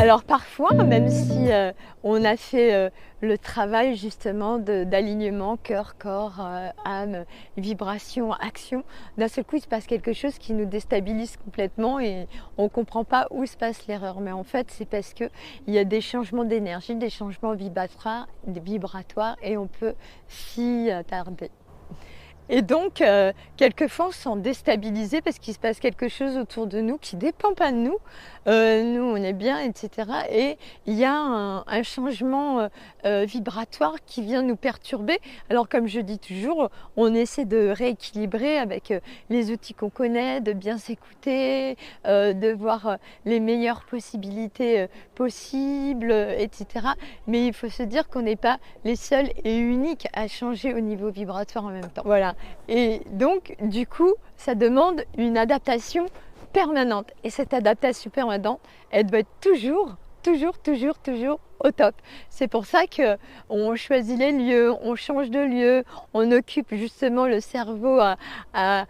Alors parfois, même si on a fait le travail justement d'alignement cœur, corps, âme, vibration, action, d'un seul coup il se passe quelque chose qui nous déstabilise complètement et on ne comprend pas où se passe l'erreur. Mais en fait c'est parce qu'il y a des changements d'énergie, des changements vibratoires et on peut s'y attarder. Et donc, quelquefois, on se sent déstabilisé parce qu'il se passe quelque chose autour de nous qui ne dépend pas de nous. Nous, on est bien, etc. Et il y a un changement vibratoire qui vient nous perturber. Alors, comme je dis toujours, on essaie de rééquilibrer avec les outils qu'on connaît, de bien s'écouter, de voir les meilleures possibilités possibles, etc. Mais il faut se dire qu'on n'est pas les seuls et uniques à changer au niveau vibratoire en même temps. Voilà. Et donc, du coup, ça demande une adaptation permanente. Et cette adaptation permanente, elle doit être toujours au top. C'est pour ça qu'on choisit les lieux, on change de lieu, on occupe justement le cerveau à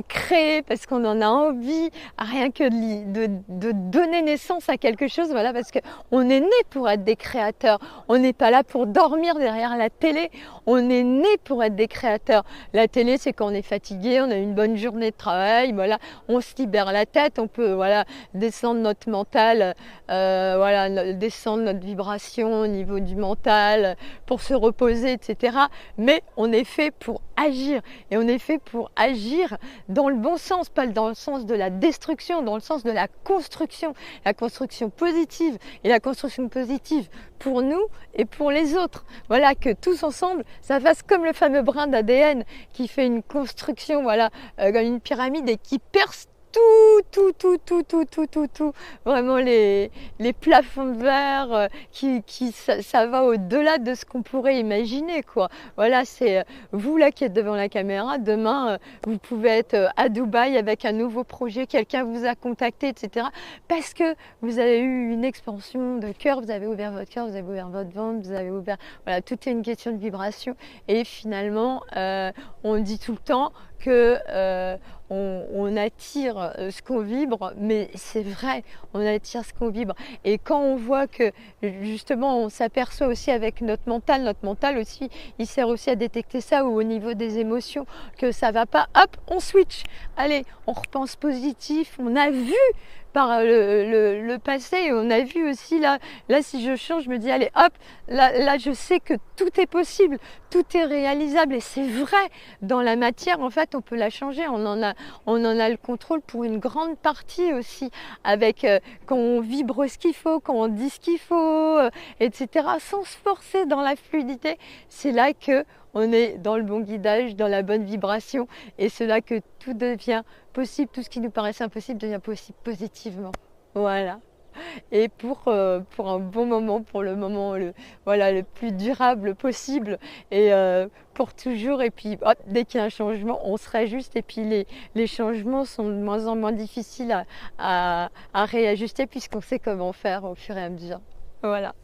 créer parce qu'on en a envie, à rien que de donner naissance à quelque chose, voilà, parce qu'on est né pour être des créateurs. On n'est pas là pour dormir derrière la télé, on est né pour être des créateurs. La télé, c'est quand on est fatigué, on a une bonne journée de travail, voilà, on se libère la tête, on peut voilà, descendre notre mental, descendre notre vibration au niveau du mental pour se reposer, etc. Mais on est fait pour agir et on est fait pour agir dans le bon sens, pas dans le sens de la destruction, dans le sens de la construction positive et la construction positive pour nous et pour les autres. Voilà, que tous ensemble, ça fasse comme le fameux brin d'ADN qui fait une construction, voilà, comme une pyramide et qui perce tout, vraiment les plafonds de verre, ça va au-delà de ce qu'on pourrait imaginer, quoi. Voilà, c'est vous là qui êtes devant la caméra, demain vous pouvez être à Dubaï avec un nouveau projet, quelqu'un vous a contacté, etc. Parce que vous avez eu une expansion de cœur, vous avez ouvert votre cœur, vous avez ouvert votre ventre, vous avez ouvert, voilà, tout est une question de vibration et finalement on dit tout le temps que on attire ce qu'on vibre, mais c'est vrai, on attire ce qu'on vibre. Et quand on voit que justement on s'aperçoit aussi avec notre mental aussi, il sert aussi à détecter ça, ou au niveau des émotions, que ça va pas, hop, on switch. Allez, on repense positif, on a vu par le passé, et on a vu aussi là si je change, je me dis allez hop, là je sais que tout est possible, tout est réalisable, et c'est vrai, dans la matière en fait on peut la changer, on en a le contrôle pour une grande partie aussi, avec quand on vibre ce qu'il faut, quand on dit ce qu'il faut, etc., sans se forcer dans la fluidité, c'est là que on est dans le bon guidage, dans la bonne vibration, et c'est là que tout devient possible, tout ce qui nous paraissait impossible devient possible positivement. Voilà. Et pour un bon moment, pour le moment le plus durable possible, et pour toujours. Et puis hop, dès qu'il y a un changement, on se réajuste, et puis les changements sont de moins en moins difficiles à réajuster puisqu'on sait comment faire au fur et à mesure. Voilà.